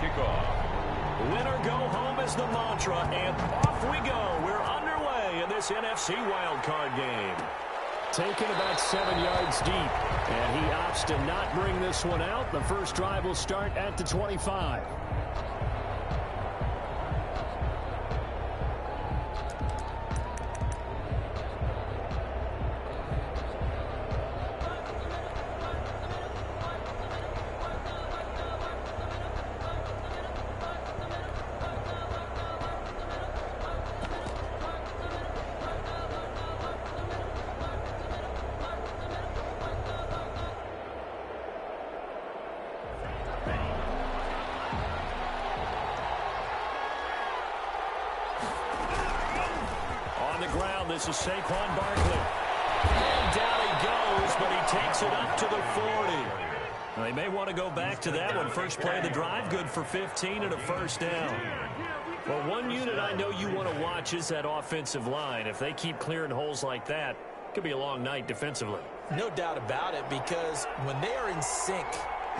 kickoff. Winner go home is the mantra, and off we go. We're underway in this NFC wildcard game. Taken about 7 yards deep, and he opts to not bring this one out. The first drive will start at the 25. This is Saquon Barkley. And down he goes, but he takes it up to the 40. Now, they may want to go back to that one. First play of the drive, good for 15 and a first down. Well, one unit I know you want to watch is that offensive line. If they keep clearing holes like that, it could be a long night defensively. No doubt about it, because when they are in sync,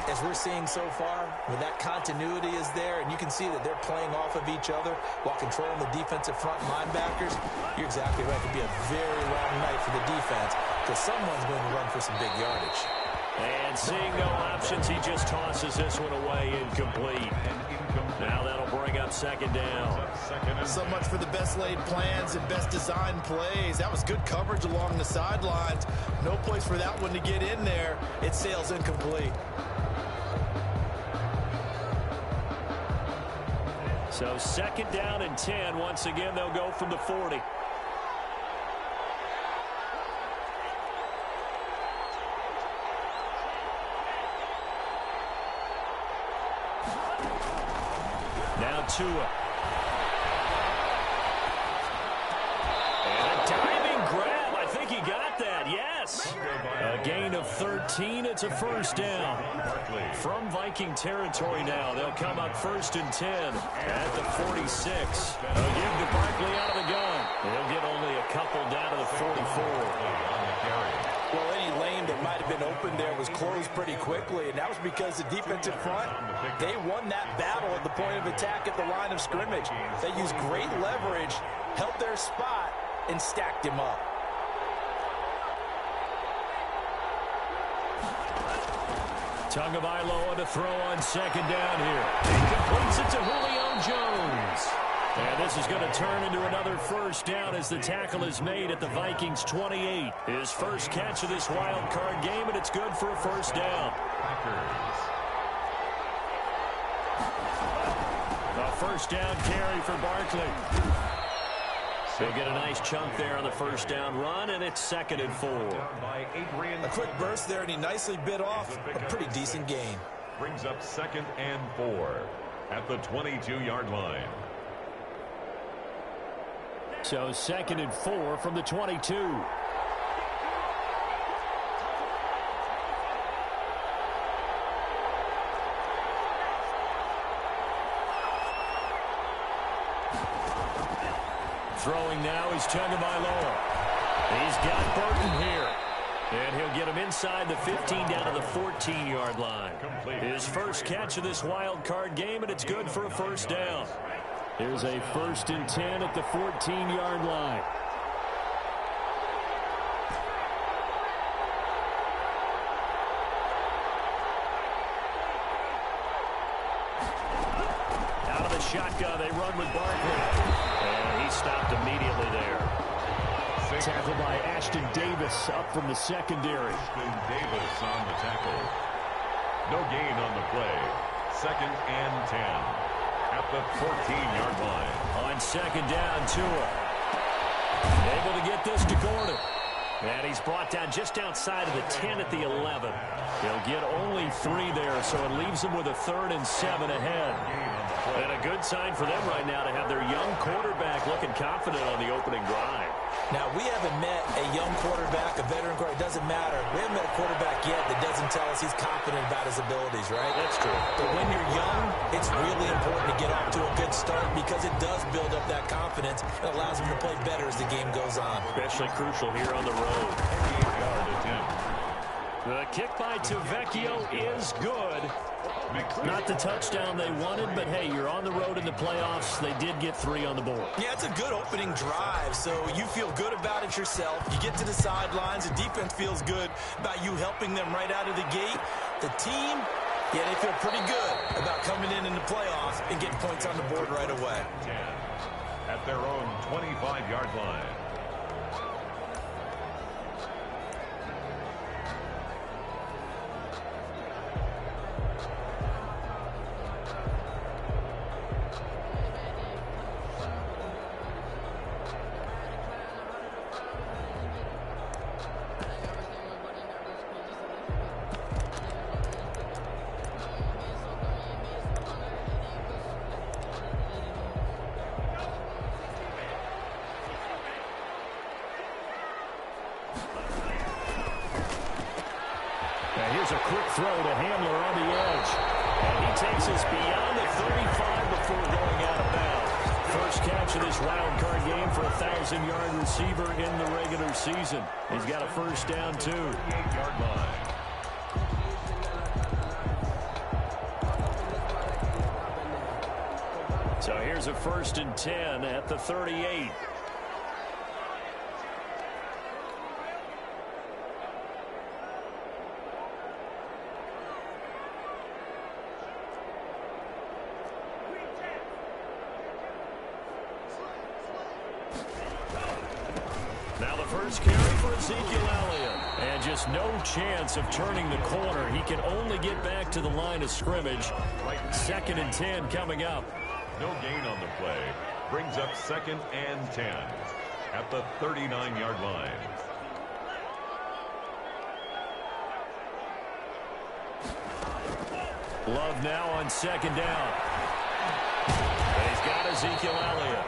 as we're seeing so far, when that continuity is there, and you can see that they're playing off of each other while controlling the defensive front linebackers, you're exactly right. It could be a very long night for the defense because someone's going to run for some big yardage. And seeing no options, he just tosses this one away, incomplete. Now that'll bring up second down. So much for the best laid plans and best designed plays. That was good coverage along the sidelines. No place for that one to get in there. It sails incomplete. So second down and 10. Once again, they'll go from the 40. Now Tua. And a diving grab. I think he got that. Yes. A gain of 13. It's a first down. From Viking territory now. They'll come up first and 10 at the 46. They'll give to Barkley out of the gun. They'll get only a couple down to the 44. Well, any lane that might have been open there was closed pretty quickly, and that was because the defensive front, they won that battle at the point of attack at the line of scrimmage. They used great leverage, held their spot, and stacked him up. Tagovailoa to throw on second down here. He completes it to Julio Jones. And this is going to turn into another first down as the tackle is made at the Vikings 28. His first catch of this wild card game, and it's good for a first down. A first down carry for Barkley. He'll get a nice chunk there on the first down run, and it's second and 4. A quick burst there, and he nicely bit off a pretty decent gain. Brings up second and 4 at the 22-yard line. So second and 4 from the 22. Throwing now is Tagovailoa. He's got Burton here. And he'll get him inside the 15 down to the 14-yard line. His first catch of this wild card game, and it's good for a first down. Here's a first and 10 at the 14-yard line. Out of the shotgun, they run with Barkley. And he stopped immediately there. Tackled by Ashton Davis up from the secondary. Ashton Davis on the tackle. No gain on the play. Second and 10 at the 14-yard line. On second down, Tua. Able to get this to Gordon. And he's brought down just outside of the 10 at the 11. He'll get only 3 there, so it leaves him with a 3rd and 7 ahead. And a good sign for them right now to have their young quarterback looking confident on the opening drive. Now, we haven't met a young quarterback, a veteran quarterback. It doesn't matter. We haven't met a quarterback yet that doesn't tell us he's confident about his abilities, right? That's true. But when you're young, it's really important to get off to a good start because it does build up that confidence and allows him to play better as the game goes on. Especially crucial here on the road. The kick by Tavecchio is good. Not the touchdown they wanted, but hey, you're on the road in the playoffs. They did get 3 on the board. Yeah, it's a good opening drive, so you feel good about it yourself. You get to the sidelines. The defense feels good about you helping them right out of the gate. The team, yeah, they feel pretty good about coming in the playoffs and getting points on the board right away. 10 at their own 25-yard line. Here's a quick throw to Hamler on the edge. And he takes us beyond the 35 before going out of bounds. First catch of this wild card game for a 1,000-yard receiver in the regular season. He's got a first down, too. 38-yard line. So here's a 1st and 10 at the 38. Now the first carry for Ezekiel Elliott. And just no chance of turning the corner. He can only get back to the line of scrimmage. 2nd and 10 coming up. No gain on the play. Brings up 2nd and 10 at the 39-yard line. Love now on 2nd down. And he's got Ezekiel Elliott.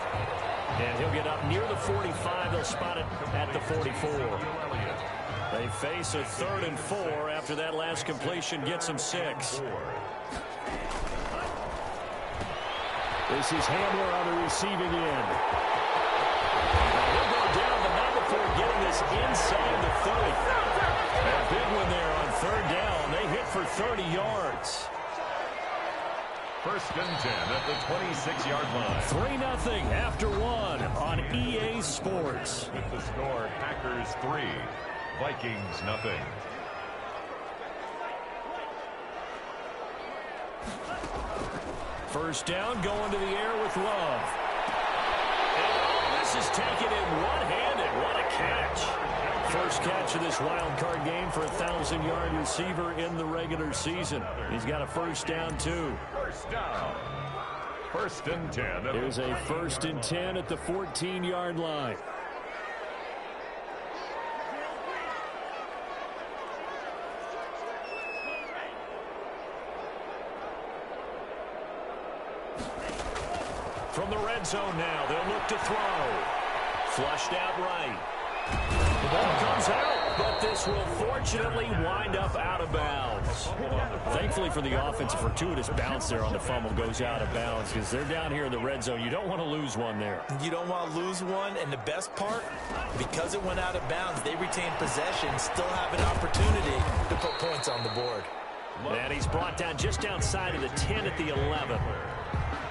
And he'll get up near the 45. They'll spot it at the 44. They face a 3rd and 4 after that last completion gets them 6. This is Hamler on the receiving end. He'll go down, but not before getting this inside the 30. A big one there on 3rd down. They hit for 30 yards. 1st and 10 at the 26-yard line. 3-0 after 1 on EA Sports. With the score, Packers 3, Vikings 0. First down, going to the air with Love. And this is taken in one-handed. What a catch. First catch of this wild card game for a 1,000-yard receiver in the regular season. He's got a first down, too. First down. 1st and 10. Here's a 1st and 10 at the 14-yard line. From the red zone now, they'll look to throw. Flushed out right. The ball comes out, but this will fortunately wind up out of bounds. Thankfully for the offense, a fortuitous bounce there on the fumble goes out of bounds because they're down here in the red zone. You don't want to lose one there. You don't want to lose one, and the best part, because it went out of bounds, they retain possession, still have an opportunity to put points on the board. And he's brought down just outside of the 10 at the 11.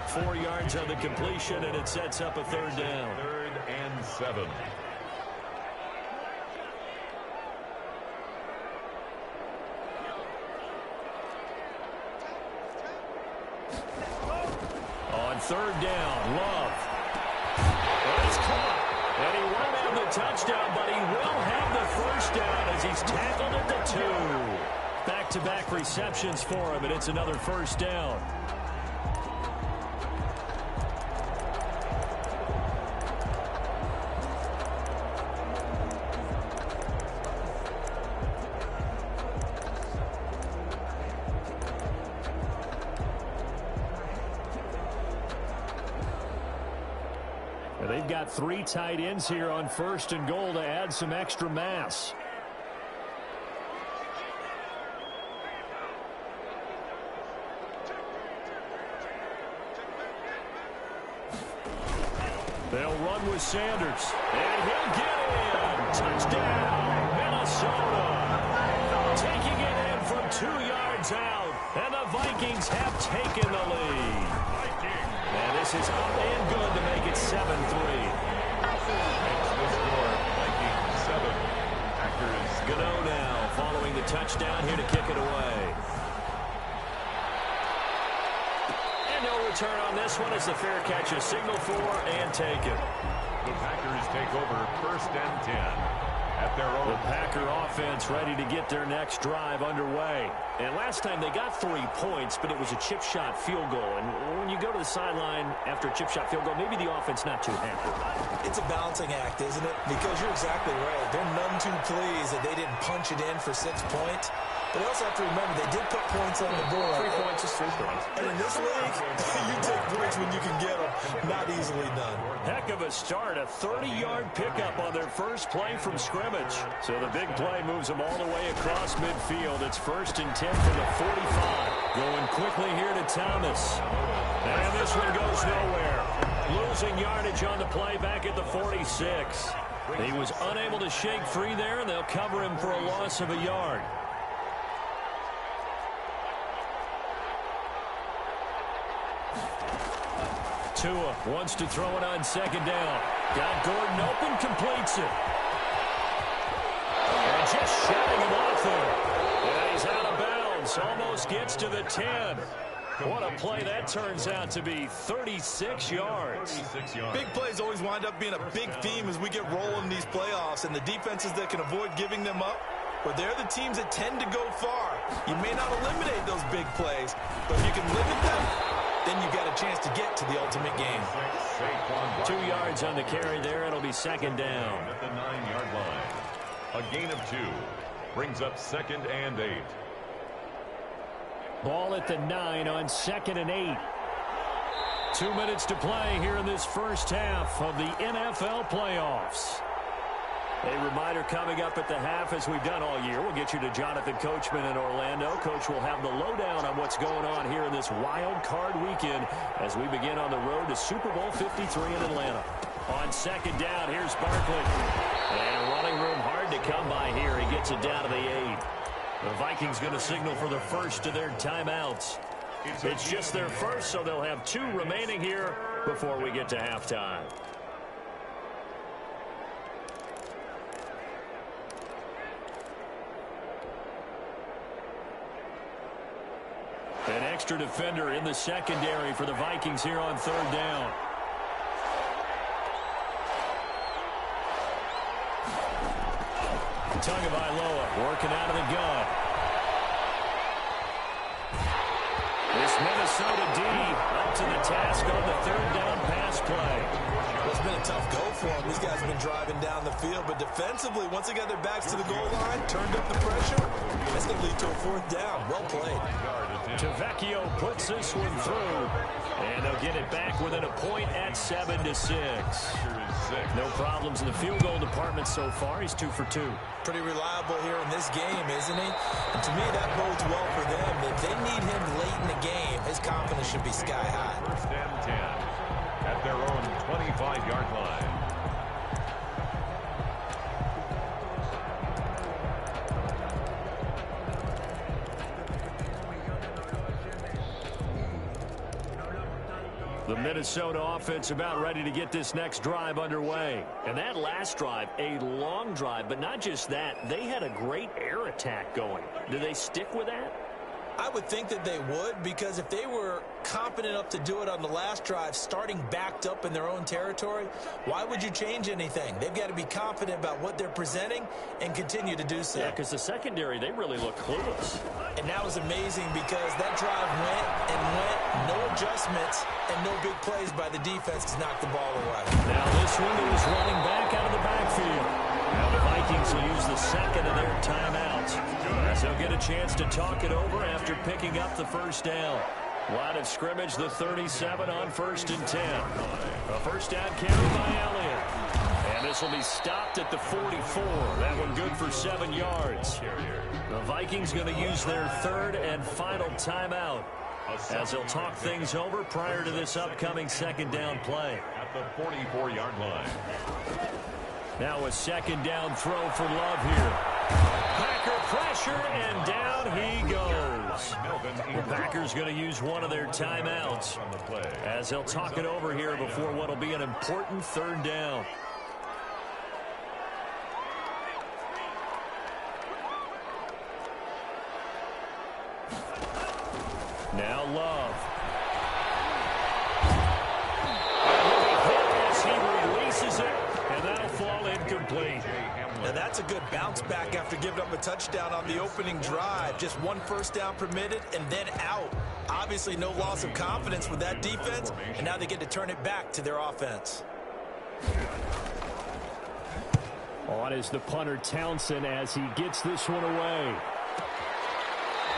4 yards on the completion, and it sets up a 3rd down. 3rd and 7. On 3rd down, Love. Well, it's caught. And he won't have the touchdown, but he will have the first down as he's tackled at the 2. Back-to-back receptions for him, and it's another first down. They've got 3 tight ends here on 1st and goal to add some extra mass. They'll run with Sanders. And he'll get in. Touchdown, Minnesota. Taking it in from 2 yards out. And the Vikings have taken the lead. And this is up and good to make it 7-3. Makes the score Vikings 7. Packers. Gano now following the touchdown here to kick it away. And no return on this one as the fair catch is signaled for and taken. The Packers take over 1st and 10. At their own. The Packer offense ready to get their next drive underway. And last time they got 3 points, but it was a chip shot field goal. And when you go to the sideline after a chip shot field goal, maybe the offense not too happy. It's a balancing act, isn't it? Because you're exactly right. They're none too pleased that they didn't punch it in for 6 points. But you also have to remember, they did put points on the board. 3 points is 3 points. And in this league, you take points when you can get them. Not easily done. Heck of a start. A 30-yard pickup on their first play from scrimmage. So the big play moves them all the way across midfield. It's 1st and 10 from the 45. Going quickly here to Thomas. And this one goes nowhere. Losing yardage on the play back at the 46. He was unable to shake free there, and they'll cover him for a loss of a yard. Tua wants to throw it on 2nd down. Got Gordon open, completes it. And just shutting him off there. And he's out of bounds. Almost gets to the 10. What a play that turns out to be. 36 yards. 36 yards. Big plays always wind up being a big theme as we get rolling in these playoffs, and the defenses that can avoid giving them up, but they're the teams that tend to go far. You may not eliminate those big plays, but if you can limit them, then you've got a chance to get to the ultimate game. 2 yards on the carry there. It'll be 2nd down. At the 9-yard line. A gain of 2. Brings up 2nd and 8. Ball at the 9 on 2nd and 8. 2 minutes to play here in this first half of the NFL playoffs. A reminder coming up at the half, as we've done all year. We'll get you to Jonathan Coachman in Orlando. Coach will have the lowdown on what's going on here in this wild card weekend as we begin on the road to Super Bowl 53 in Atlanta. On 2nd down, here's Barkley. And running room hard to come by here. He gets it down to the 8. The Vikings going to signal for the first of their timeouts. It's just their first, so they'll have 2 remaining here before we get to halftime. An extra defender in the secondary for the Vikings here on 3rd down. Tagovailoa working out of the gun. This Minnesota D up to the task on the 3rd down pass play. It's been a tough go for them. These guys have been driving down the field, but defensively, once they got their backs to the goal line, turned up the pressure, that's going to lead to a 4th down. Well played. Tavecchio puts this one through, and they'll get it back within a point at 7-6. No problems in the field goal department so far. He's 2 for 2. Pretty reliable here in this game, isn't he? And to me, that bodes well for them. If they need him late in the game, his confidence should be sky high. 1st and 10 at their own 25-yard line. The Minnesota offense about ready to get this next drive underway. And that last drive, a long drive, but not just that. They had a great air attack going. Do they stick with that? I would think that they would, because if they were confident enough to do it on the last drive, starting backed up in their own territory, why would you change anything? They've got to be confident about what they're presenting and continue to do so. Yeah, because the secondary, they really look clueless. And that was amazing because that drive went, no adjustments, and no big plays by the defense to knock the ball away. Now this one is running back out of the backfield. Now the Vikings will use the 2nd of their timeouts. So they'll get a chance to talk it over after picking up the 1st down. Line of scrimmage, the 37 on 1st and 10. A 1st down carry by Elliott. And this will be stopped at the 44. That one good for 7 yards. The Vikings going to use their 3rd and final timeout as they'll talk things over prior to this upcoming 2nd down play. At the 44-yard line. Now a 2nd down throw for Love here. Packer pressure, and down he goes. The Packers going to use one of their timeouts as they'll talk it over here before what will be an important third down. Now Love. As he releases it, and that'll fall incomplete. Now that's a good bounce back after giving up a touchdown on the opening drive. Just one first down permitted and then out. Obviously no loss of confidence with that defense, and now they get to turn it back to their offense. On is the punter Townsend as he gets this one away.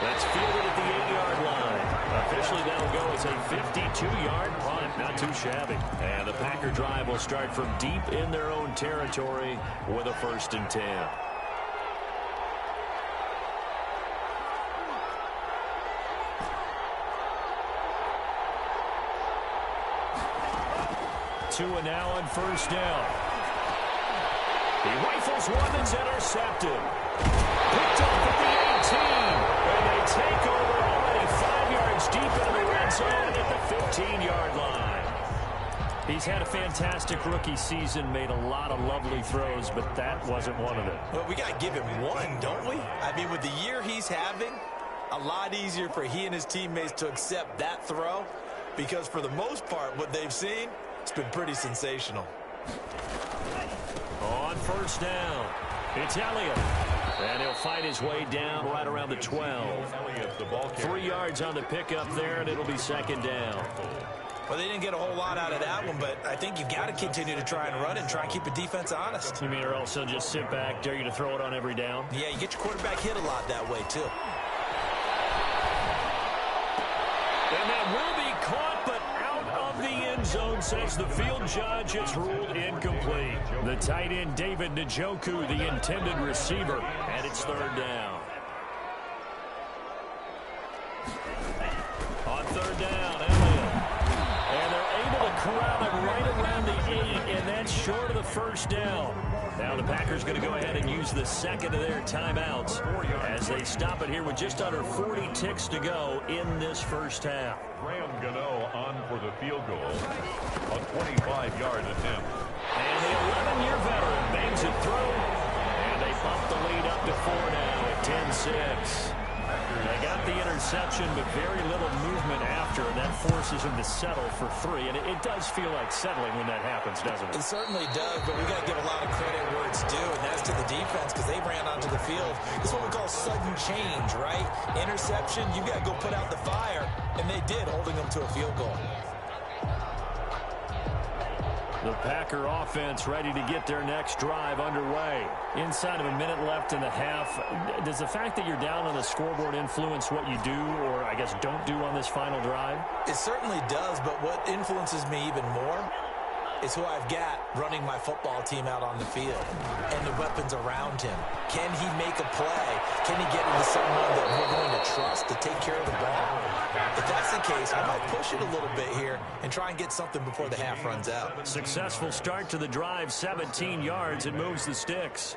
That's fielded at the 8-yard line. Officially, that'll go as a 52-yard punt. Not too shabby. And the Packer drive will start from deep in their own territory with a 1st and 10. Tua now on 1st down. He rifles one that's intercepted. Picked up at the 18. And they take over already 5 yards deep into the red zone at the 15-yard line. He's had a fantastic rookie season, made a lot of lovely throws, but that wasn't one of them. Well, we got to give him one, don't we? I mean, with the year he's having, a lot easier for he and his teammates to accept that throw because for the most part, what they've seen, it's been pretty sensational. On 1st down, it's Elliott. And he'll fight his way down right around the 12. 3 yards on the pickup there, and it'll be 2nd down. Well, they didn't get a whole lot out of that one, but I think you've got to continue to try and run and try and keep the defense honest. You mean or else they'll just sit back, dare you to throw it on every down? Yeah, you get your quarterback hit a lot that way, too. And that will be caught, but out of the end zone, says the field judge. It's ruled incomplete. The tight end, David Njoku, the intended receiver, and it's 3rd down. On 3rd down, Elliott. And they're able to corral him right around the 8, and that's short of the 1st down. Now the Packers going to go ahead and use the 2nd of their timeouts as they stop it here with just under 40 ticks to go in this 1st half. Graham Gano on for the field goal. A 25-yard attempt. And the 11-year veteran bangs it through. And they bump the lead up to 4 now at 10-6. They got the interception, but very little movement after, and that forces them to settle for 3. And it does feel like settling when that happens, doesn't it? It certainly does, but we got to give a lot of credit where it's due, and that's to the defense because they ran onto the field. This is what we call sudden change, right? Interception, you got to go put out the fire, and they did, holding them to a field goal. The Packer offense ready to get their next drive underway. Inside of a minute left in the half, does the fact that you're down on the scoreboard influence what you do, or I guess don't do on this final drive? It certainly does, but what influences me even more is who I've got running my football team out on the field and the weapons around him. Can he make a play? Can he get into someone that we're going to trust to take care of the ball? If that's the case, I might push it a little bit here and try and get something before the half runs out. Successful start to the drive, 17 yards, and moves the sticks.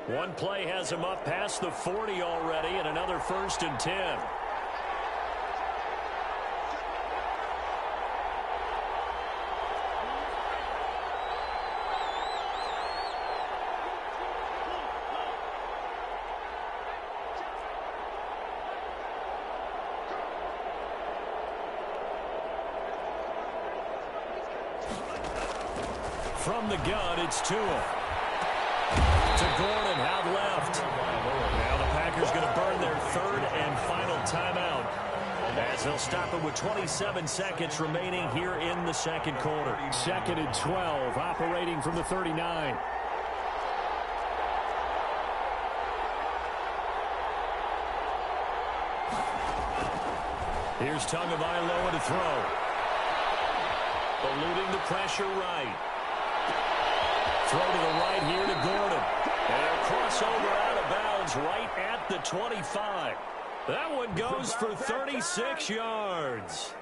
One play has him up past the 40 already, and another 1st and 10. From the gun, it's Tua. To Gordon, out left. Now the Packers going to burn their 3rd and final timeout as they'll stop it with 27 seconds remaining here in the 2nd quarter. 2nd and 12, operating from the 39. Here's Tagovailoa to throw. Eluding the pressure right. Throw to the right here to Gordon. And a crossover out of bounds right at the 25. That one goes for 36 yards.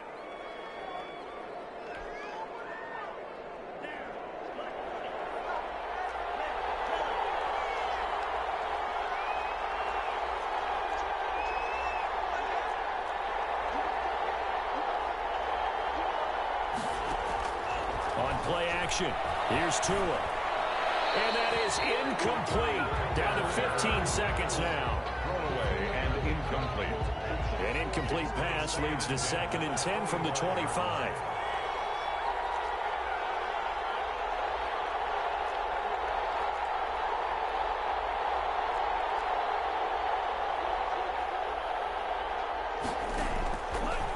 On play action, here's Tua. And that is incomplete. Down to 15 seconds now. Throwaway and incomplete. An incomplete pass leads to 2nd and 10 from the 25.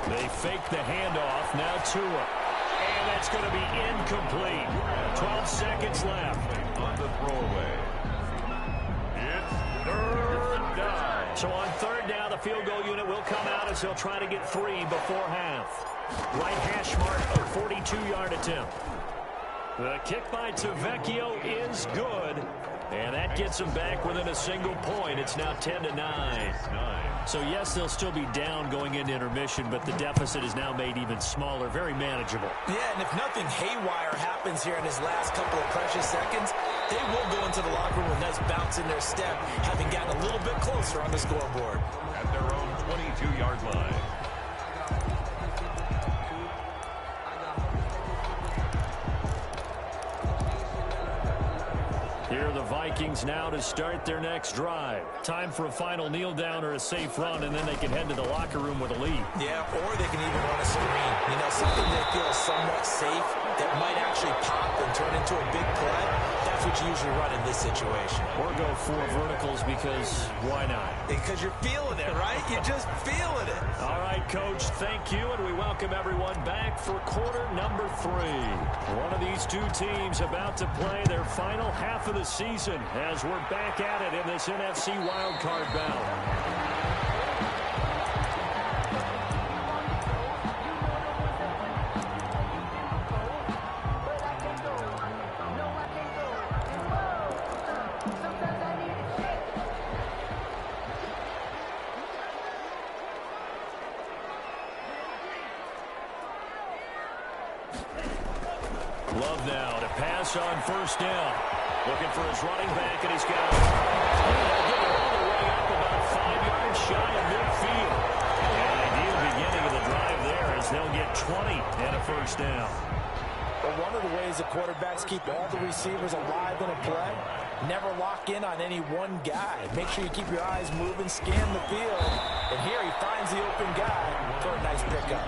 They fake the handoff. Now Tua. And that's going to be incomplete. 12 seconds left. On the throwaway. It's 3rd down. So on 3rd down, the field goal unit will come out as they'll try to get 3 before half. Right hash mark, a 42-yard attempt. The kick by Tavecchio is good. And that gets them back within a single point. It's now 10-9. So, yes, they'll still be down going into intermission, but the deficit is now made even smaller, very manageable. Yeah, and if nothing haywire happens here in his last couple of precious seconds, they will go into the locker room with nice bounce in their step, having gotten a little bit closer on the scoreboard. At their own 22-yard line. Here are the Vikings now to start their next drive. Time for a final kneel down or a safe run, and then they can head to the locker room with a lead. Yeah, or they can even run a screen. You know, something they feel somewhat safe that might actually pop and turn into a big play. That's what you usually run in this situation. Or go 4 verticals because why not? Because you're feeling it, right? You're just feeling it. All right, Coach, thank you, and we welcome everyone back for quarter number 3. One of these two teams about to play their final half of the season as we're back at it in this NFC wildcard bout. Love now to pass on 1st down. Looking for his running back, and he's got it. Getting all the way up about 5 yards shy of midfield. An ideal beginning of the drive there as they'll get 20 and a 1st down. But one of the ways the quarterbacks keep all the receivers alive in a play, never lock in on any one guy. Make sure you keep your eyes moving, scan the field. And here he finds the open guy for a nice pickup.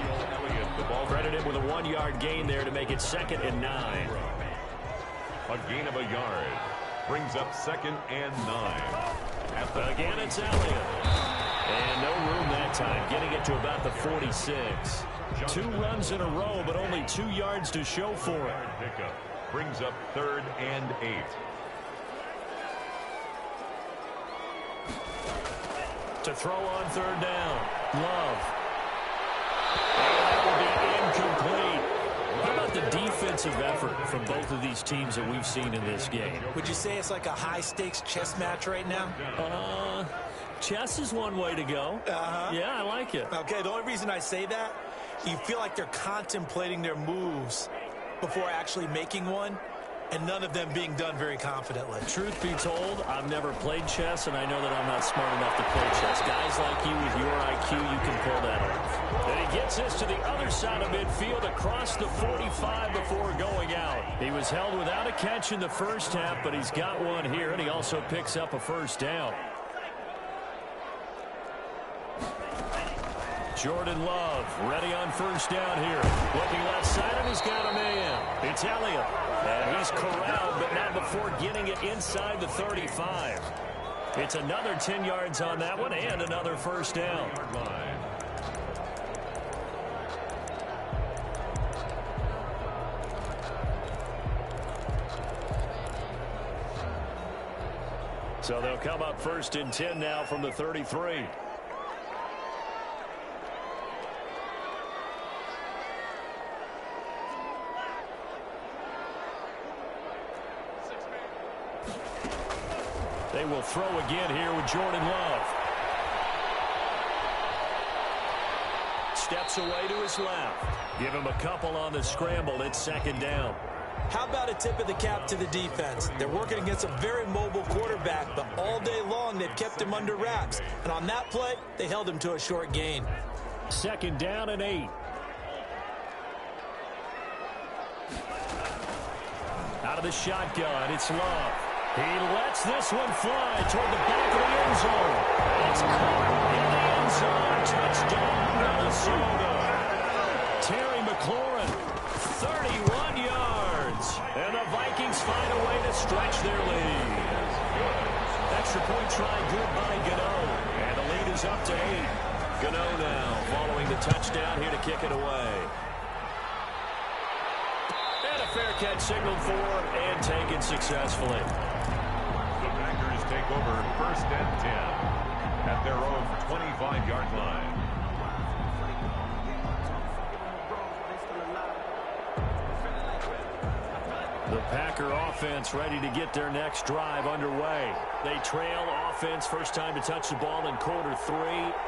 The ball Credited with a 1-yard gain there to make it 2nd and 9. A gain of a yard brings up 2nd and 9. Again, it's Elliott. And no room that time, getting it to about the 46. 2 runs in a row, but only 2 yards to show for it. Pickup brings up 3rd and 8. To throw on 3rd down. Love. And that will be incomplete. How about the defensive effort from both of these teams that we've seen in this game? Would you say it's like a high-stakes chess match right now? Chess is one way to go. Yeah, I like it. Okay, the only reason I say that, you feel like they're contemplating their moves before actually making one, and none of them being done very confidently. Truth be told, I've never played chess, and I know that I'm not smart enough to play chess. Guys like you with your IQ, you can pull that off. And he gets this to the other side of midfield across the 45 before going out. He was held without a catch in the first half, but he's got one here, and he also picks up a 1st down. Jordan Love ready on 1st down here. Looking left side, and he's got a man. It's Elliott. And he's corralled, but not before getting it inside the 35. It's another 10 yards on that one and another 1st down. So they'll come up 1st and 10 now from the 33. They will throw again here with Jordan Love. Steps away to his left. Give him a couple on the scramble. It's 2nd down. How about a tip of the cap to the defense? They're working against a very mobile quarterback, but all day long they've kept him under wraps. And on that play, they held him to a short gain. 2nd down and 8. Out of the shotgun, it's Love. He lets this one fly toward the back of the end zone. It's caught in the end zone. Touchdown, Minnesota. Terry McLaurin, 31 yards. And the Vikings find a way to stretch their lead. Extra point try good by Gano. And the lead is up to 8. Gano now following the touchdown here to kick it away. And a fair catch signaled for and taken successfully. The Packers take over 1st and 10 at their own 25-yard line. The Packer offense ready to get their next drive underway. They trail offense, first time to touch the ball in quarter 3,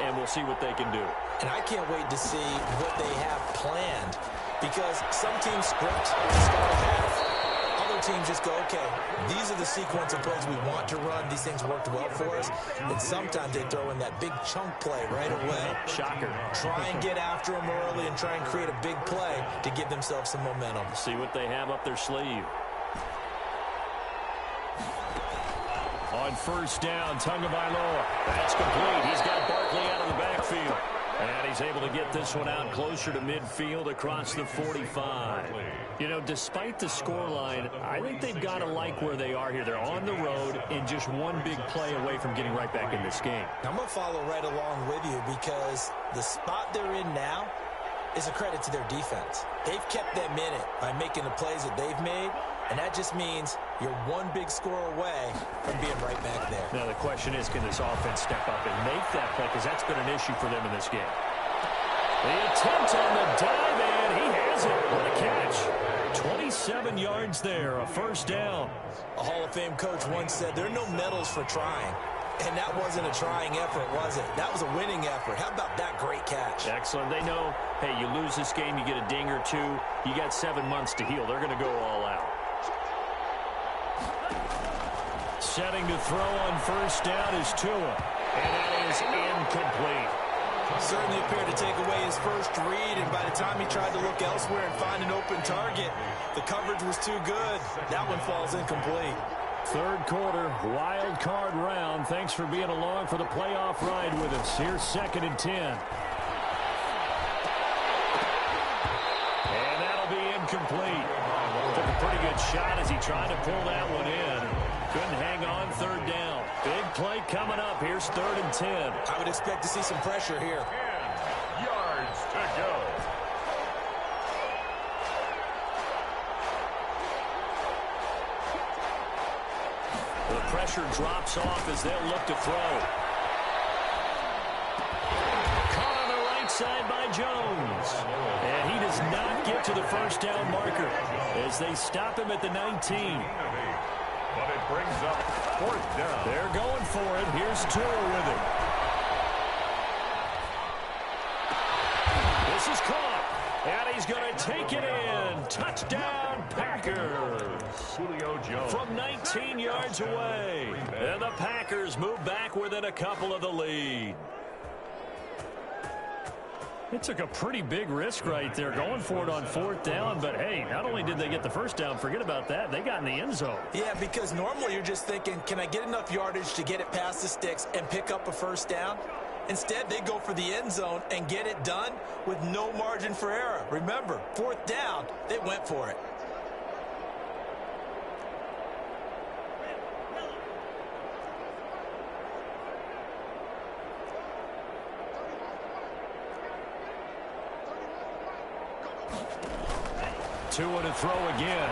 and we'll see what they can do. And I can't wait to see what they have planned, because some teams script to start a half. Other teams just go, okay, these are the sequence of plays we want to run. These things worked well for us. And sometimes they throw in that big chunk play right away. Shocker. Try and get after them early and try and create a big play to give themselves some momentum. See what they have up their sleeve. On first down, Tagovailoa. That's complete. He's got Barkley out of the backfield. And he's able to get this one out closer to midfield across the 45. You know, despite the scoreline, I think they've got to like where they are here. They're on the road and just one big play away from getting right back in this game. I'm going to follow right along with you, because the spot they're in now is a credit to their defense. They've kept them in it by making the plays that they've made, and that just means you're one big score away from being right back there. Now the question is, can this offense step up and make that play, because that's been an issue for them in this game. The attempt on the dive, and he has it. What a catch. 27 yards there, a first down. A Hall of Fame coach once said there are no medals for trying. And that wasn't a trying effort, was it? That was a winning effort. How about that great catch? Excellent. They know, hey, you lose this game, you get a ding or two. You got 7 months to heal. They're going to go all out. Setting to throw on first down is Tua. And that is incomplete. Certainly appeared to take away his first read, and by the time he tried to look elsewhere and find an open target, the coverage was too good. That one falls incomplete. Third quarter, wild card round. Thanks for being along for the playoff ride with us. Here's 2nd and 10. And that'll be incomplete. Took a pretty good shot as he tried to pull that one in. Couldn't hang on, 3rd down. Big play coming up. Here's 3rd and 10. I would expect to see some pressure here. 10 yards to go. The pressure drops off as they'll look to throw. Caught on the right side by Jones. And he does not get to the first down marker as they stop him at the 19. But it brings up 4th down. They're going for it. Here's Tua with it. This is caught. And he's going to take it in. Touchdown, Packers. Julio Jones. From 19 yards away. And the Packers move back within a couple of the lead. It took a pretty big risk right there going for it on 4th down. But, hey, not only did they get the first down, forget about that, they got in the end zone. Yeah, because normally you're just thinking, can I get enough yardage to get it past the sticks and pick up a first down? Instead, they go for the end zone and get it done with no margin for error. Remember, 4th down, they went for it. Tua to throw again.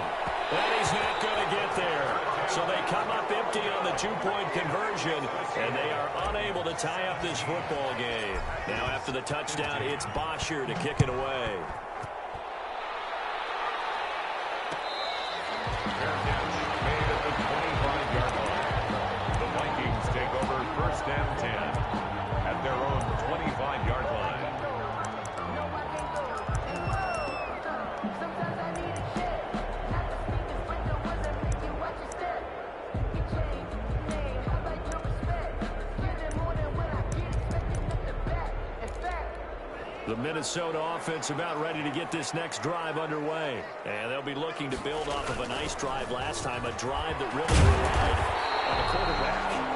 And he's not going to get there. So they come up empty on the two-point conversion, and they are unable to tie up this football game. Now after the touchdown, it's Bosher to kick it away. Fair catch made at the 25-yard line. The Vikings take over 1st and 10 at their own 25-yard line. The Minnesota offense about ready to get this next drive underway. And they'll they'll be looking to build off of a nice drive last time, a drive that really relied on the quarterback.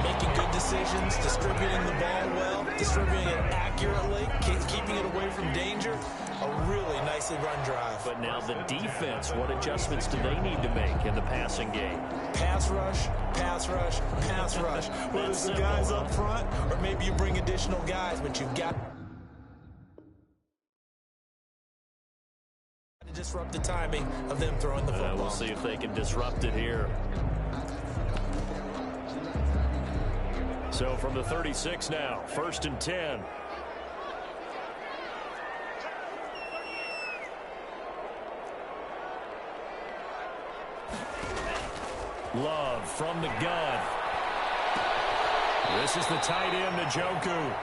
Making good decisions, distributing the ball well, distributing it accurately, keeping it away from danger. A really nicely run drive. But now the defense, what adjustments do they need to make in the passing game? Pass rush, pass rush, pass rush. Whether it's the guys up front or maybe you bring additional guys, but you've got to disrupt the timing of them throwing the football. We'll see if they can disrupt it here. So from the 36 now, 1st and 10. Love from the gun. This is the tight end, Njoku.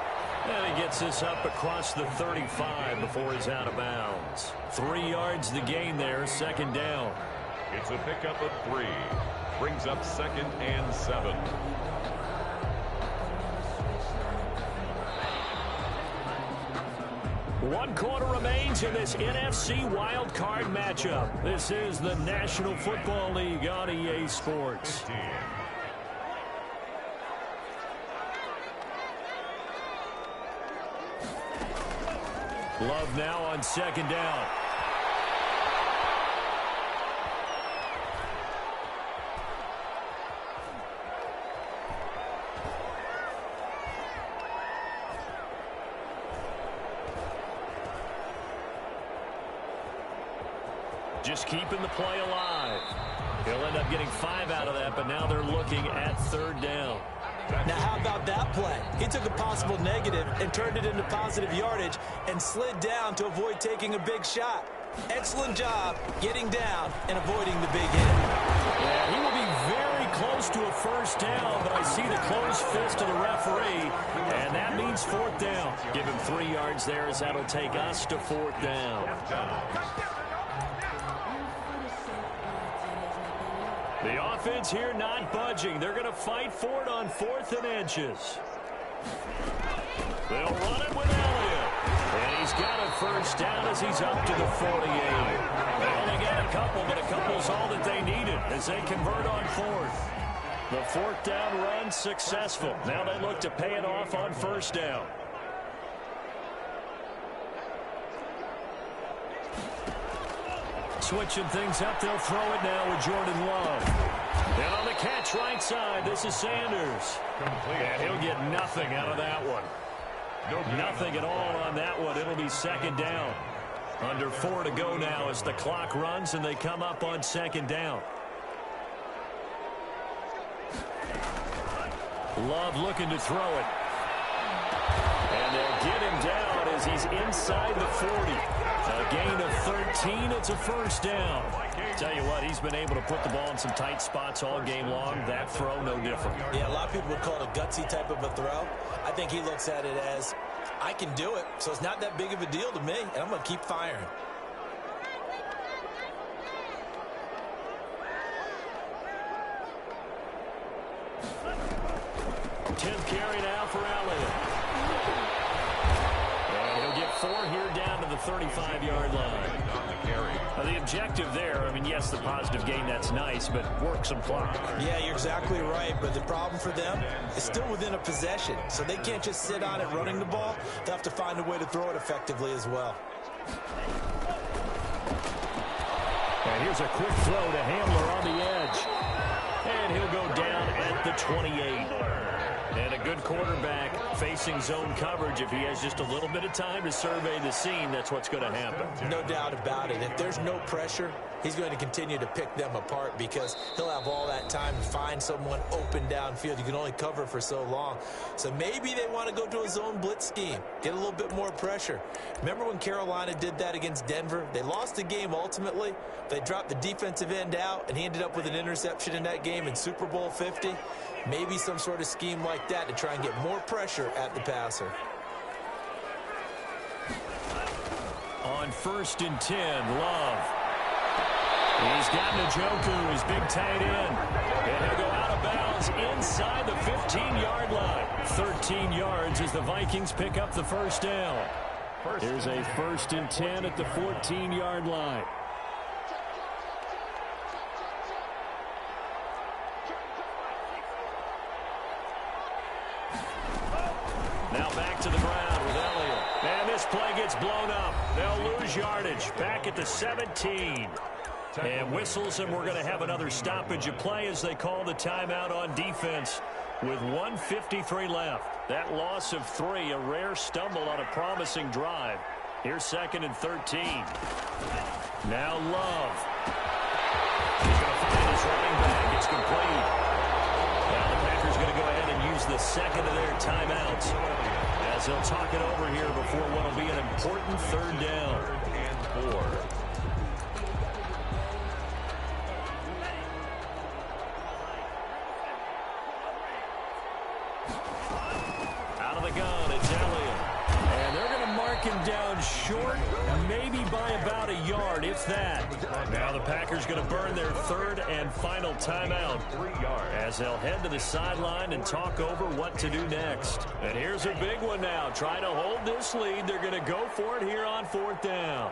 And he gets this up across the 35 before he's out of bounds. 3 yards the gain there, 2nd down. It's a pickup of 3. Brings up 2nd and 7. One quarter remains in this NFC wildcard matchup. This is the National Football League on EA Sports. Love now on 2nd down. Just keeping the play alive. He'll end up getting 5 out of that, but now they're looking at 3rd down. Now, how about that play? He took a possible negative and turned it into positive yardage and slid down to avoid taking a big shot. Excellent job getting down and avoiding the big hit. Yeah, he will be very close to a 1st down, but I see the closed fist of the referee, and that means 4th down. Give him 3 yards there as that'll take us to 4th down. The offense here not budging. They're going to fight for it on 4th and inches. They'll run it with Elliott. And he's got a 1st down as he's up to the 48. They only got a couple, but a couple's all that they needed as they convert on 4th. The 4th down run successful. Now they look to pay it off on 1st down. Switching things up, they'll throw it now with Jordan Love. And on the catch right side, this is Sanders. And he'll get nothing out of that one. Nothing at all on that one. It'll be 2nd down. Under 4 to go now as the clock runs and they come up on 2nd down. Love looking to throw it. And they'll get him down as he's inside the 40. A gain of 13. It's a 1st down. Tell you what, he's been able to put the ball in some tight spots all game long. That throw, no different. Yeah, a lot of people would call it a gutsy type of a throw. I think he looks at it as, I can do it, so it's not that big of a deal to me, and I'm going to keep firing. Tenth carry now for Elliott. And he'll get 4 here down to the 35-yard line. The objective there, I mean, yes, the positive gain, that's nice, but work some clock. Yeah, you're exactly right, but the problem for them is still within a possession, so they can't just sit on it running the ball. They'll have to find a way to throw it effectively as well. And here's a quick throw to Hamler on the edge. And he'll go down at the 28. And a good quarterback facing zone coverage. If he has just a little bit of time to survey the scene, that's what's going to happen. No doubt about it. If there's no pressure, he's going to continue to pick them apart because he'll have all that time to find someone open downfield. You can only cover for so long. So maybe they want to go to a zone blitz scheme, get a little bit more pressure. Remember when Carolina did that against Denver? They lost the game ultimately. They dropped the defensive end out, and he ended up with an interception in that game in Super Bowl 50. Maybe some sort of scheme like that to try and get more pressure at the passer. On 1st and 10, Love. He's got Njoku, his big tight end. And he'll go out of bounds inside the 15-yard line. 13 yards as the Vikings pick up the 1st down. Here's a 1st and 10 at the 14-yard line. gets blown up. They'll lose yardage. Back at the 17. And whistles, and we're going to have another stoppage of play as they call the timeout on defense with 1:53 left. That loss of 3, a rare stumble on a promising drive. Here's 2nd and 13. Now Love. He's going to find his running back. It's complete. Now the Packers going to go ahead and use the second of their timeouts as they'll talk it over here before what will be an important 3rd down. 3rd and 4. Gun, it's Elliott. And they're going to mark him down short, maybe by about a yard, if that. Now the Packers going to burn their 3rd and final timeout 3 yards. as they'll head to the sideline and talk over what to do next. And here's a big one now. Trying to hold this lead. They're going to go for it here on 4th down.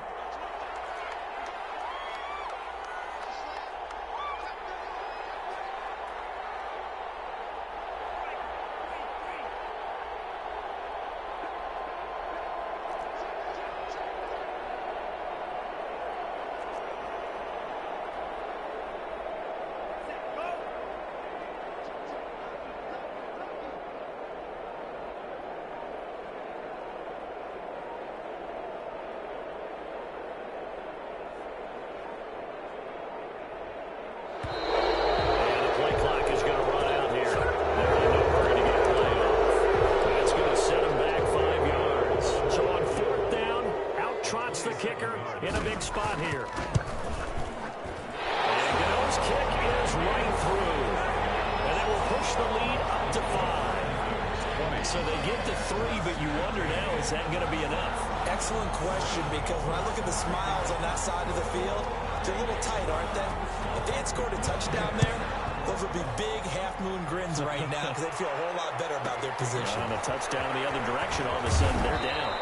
So they get to 3, but you wonder now, is that going to be enough? Excellent question, because when I look at the smiles on that side of the field, they're a little tight, aren't they? If they had scored a touchdown there, those would be big half-moon grins right now because they'd feel a whole lot better about their position. And a touchdown the other direction, all of a sudden they're down.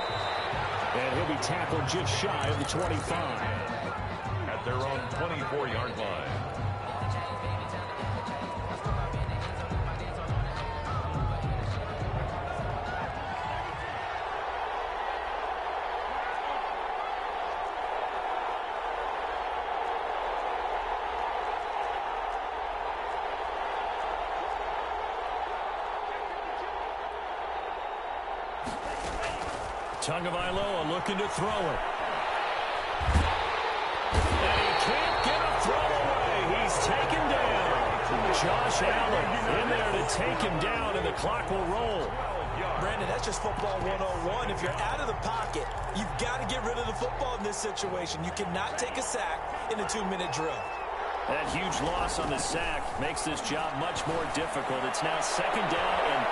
And he'll be tackled just shy of the 25. At their own 24-yard line. Tagovailoa looking to throw it. And he can't get a throw away. He's taken down. Josh Allen in there to take him down, and the clock will roll. Brandon, that's just football 101. If you're out of the pocket, you've got to get rid of the football in this situation. You cannot take a sack in a 2-minute drill. That huge loss on the sack makes this job much more difficult. It's now 2nd down, and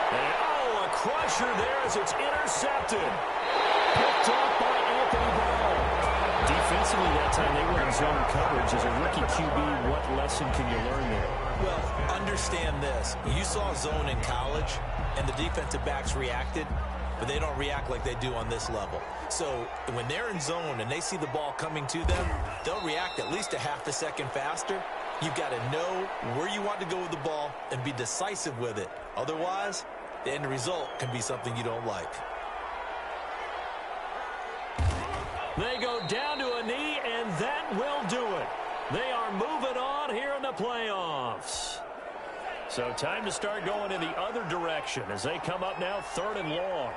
a crusher there as it's intercepted. Picked off by Anthony Brown. Defensively that time they were in zone coverage. As a rookie QB, what lesson can you learn there? Well, understand this. You saw zone in college, and the defensive backs reacted, but they don't react like they do on this level. So when they're in zone and they see the ball coming to them, they'll react at least a half a second faster. You've got to know where you want to go with the ball and be decisive with it. Otherwise, the end result can be something you don't like. They go down to a knee, and that will do it. They are moving on here in the playoffs. So time to start going in the other direction as they come up now 3rd and long.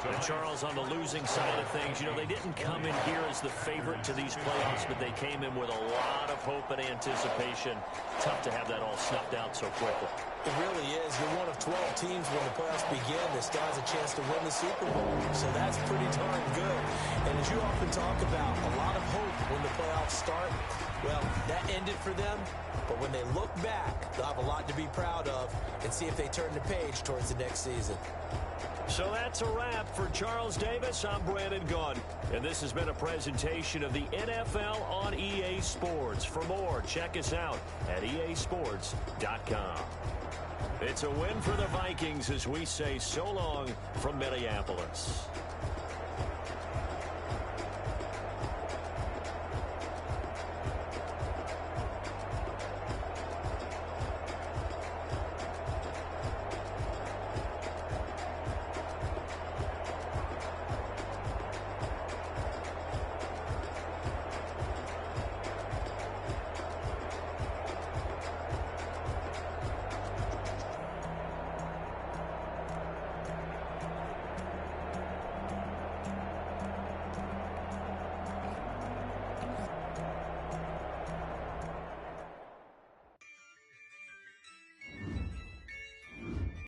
And Charles, on the losing side of things, you know, they didn't come in here as the favorite to these playoffs, but they came in with a lot of hope and anticipation. Tough to have that all snuffed out so quickly. It really is. You're one of 12 teams when the playoffs begin that still has a chance to win the Super Bowl. So that's pretty darn good. And as you often talk about, a lot of hope when the playoffs start. Well, that ended for them. But when they look back, they'll have a lot to be proud of and see if they turn the page towards the next season. So that's a wrap for Charles Davis. I'm Brandon Gaudin, and this has been a presentation of the NFL on EA Sports. For more, check us out at easports.com. It's a win for the Vikings as we say so long from Minneapolis.